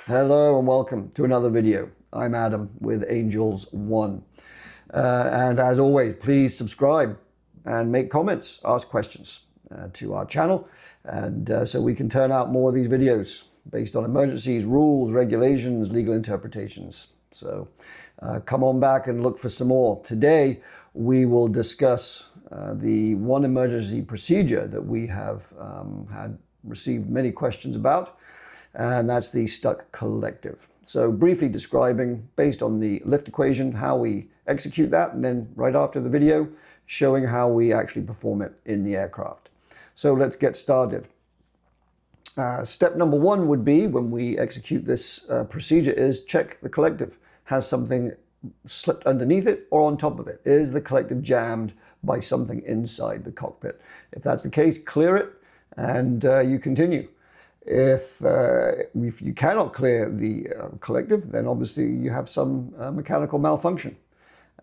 Hello and welcome to another video. I'm Adam with Angels One. And as always, please subscribe and make comments, ask questions to our channel. And so we can turn out more of these videos based on emergencies, rules, regulations, legal interpretations. So come on back and look for some more. Today, we will discuss the one emergency procedure that we have had received many questions about, and that's the stuck collective. So briefly describing, based on the lift equation, how we execute that, and then right after the video, showing how we actually perform it in the aircraft. So let's get started. Step number one would be, when we execute this procedure, is check the collective. Has something slipped underneath it or on top of it? Is the collective jammed by something inside the cockpit? If that's the case, clear it and you continue. If you cannot clear the collective, then obviously you have some mechanical malfunction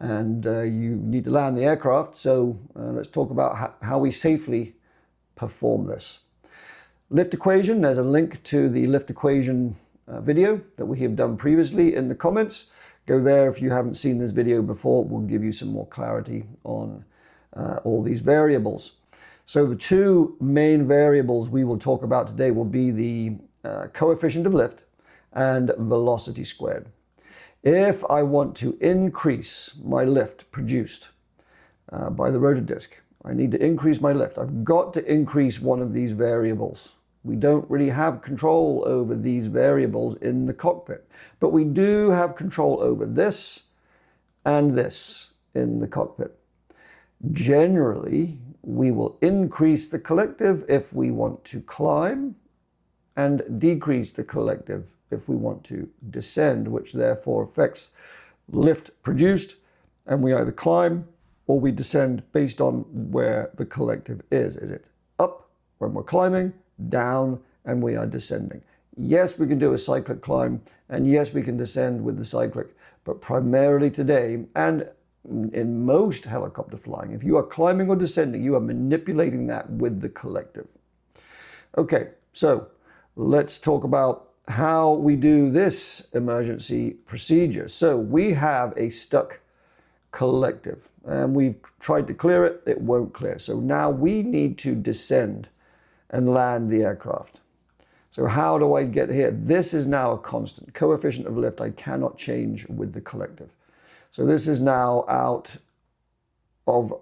and you need to land the aircraft. So let's talk about how we safely perform this. Lift equation, there's a link to the lift equation video that we have done previously in the comments. Go there if you haven't seen this video before. We'll give you some more clarity on all these variables. So the two main variables we will talk about today will be the coefficient of lift and velocity squared. If I want to increase my lift produced by the rotor disc, I need to increase my lift. I've got to increase one of these variables. We don't really have control over these variables in the cockpit, but we do have control over this and this in the cockpit. Generally, we will increase the collective if we want to climb and decrease the collective if we want to descend, which therefore affects lift produced, and we either climb or we descend based on where the collective is. Is it up when we're climbing, down, and we are descending? Yes, we can do a cyclic climb, and yes, we can descend with the cyclic, but primarily today, and in most helicopter flying, if you are climbing or descending, you are manipulating that with the collective. Okay, so let's talk about how we do this emergency procedure. So we have a stuck collective, and we've tried to clear it, it won't clear. So now we need to descend and land the aircraft. So how do I get here? This is now a constant. Coefficient of lift I cannot change with the collective. So this is now out of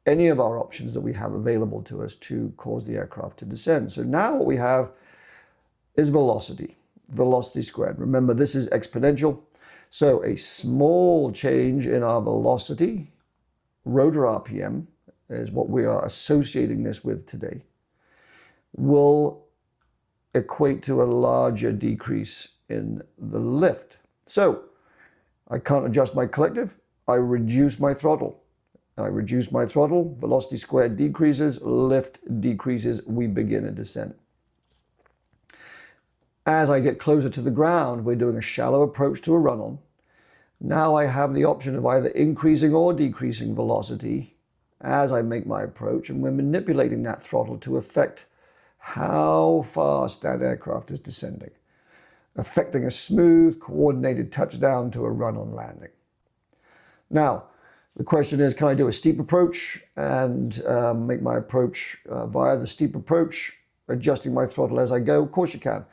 any of our options that we have available to us to cause the aircraft to descend. So now what we have is velocity squared. Remember, this is exponential. So a small change in our velocity, rotor RPM, is what we are associating this with today, will equate to a larger decrease in the lift. So I can't adjust my collective, I reduce my throttle. I reduce my throttle, velocity squared decreases, lift decreases, we begin a descent. As I get closer to the ground, we're doing a shallow approach to a run-on. Now I have the option of either increasing or decreasing velocity as I make my approach, and we're manipulating that throttle to affect how fast that aircraft is descending, affecting a smooth, coordinated touchdown to a run-on landing. Now, the question is, can I do a steep approach and make my approach via the steep approach, adjusting my throttle as I go? Of course you can.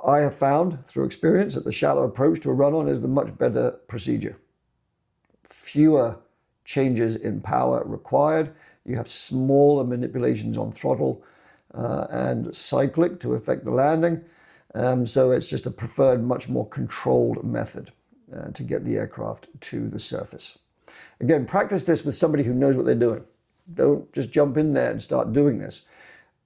I have found, through experience, that the shallow approach to a run-on is the much better procedure. Fewer changes in power required. You have smaller manipulations on throttle and cyclic to affect the landing. So it's just a preferred, much more controlled method to get the aircraft to the surface. Again, practice this with somebody who knows what they're doing. Don't just jump in there and start doing this.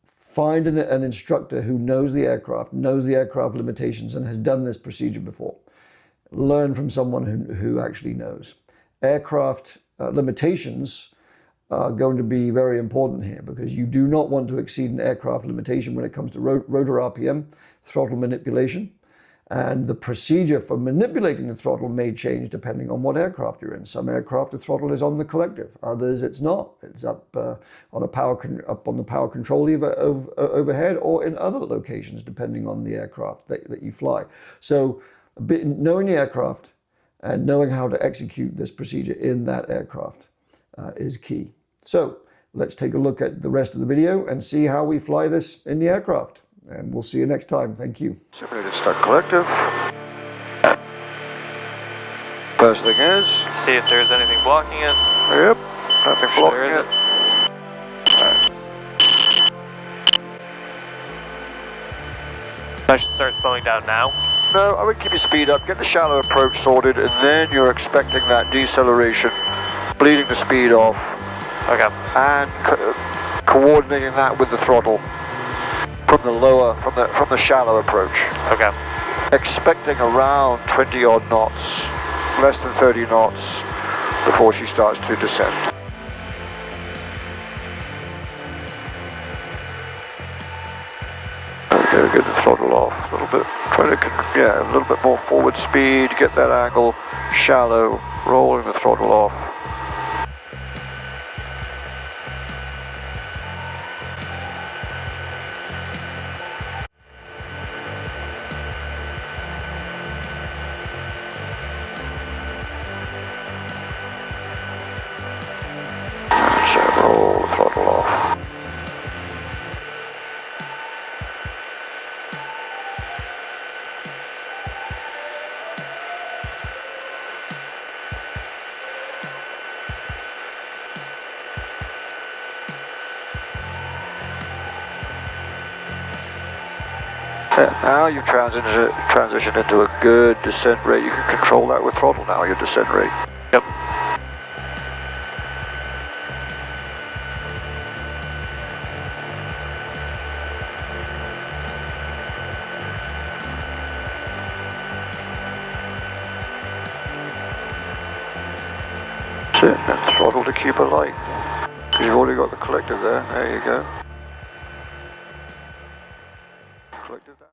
Find an instructor who knows the aircraft limitations, and has done this procedure before. Learn from someone who actually knows. Aircraft limitations are going to be very important here, because you do not want to exceed an aircraft limitation when it comes to rotor RPM, throttle manipulation, And the procedure for manipulating the throttle may change depending on what aircraft you're in. Some aircraft, the throttle is on the collective. Others, it's not. It's up on the power control lever overhead, or in other locations, depending on the aircraft that you fly. So knowing the aircraft and knowing how to execute this procedure in that aircraft is key. So let's take a look at the rest of the video and see how we fly this in the aircraft. And we'll see you next time. Thank you. Simulated start collective. First thing is... see if there's anything blocking it. Yep, nothing blocking there it. Right. I should start slowing down now. No, I would keep your speed up, get the shallow approach sorted, and then you're expecting that deceleration, bleeding the speed off. Okay. And coordinating that with the throttle from the lower, from the shallow approach. Okay. Expecting around 20 odd knots, less than 30 knots before she starts to descend. Okay, get the throttle off a little bit. Try to, yeah, a little bit more forward speed, get that angle shallow, rolling the throttle off. So roll the throttle off. Yeah, now you've transitioned into a good descent rate. You can control that with throttle now, your descent rate. Yep. That's it, and throttle to keep it light. Because you've already got the collective there. There you go.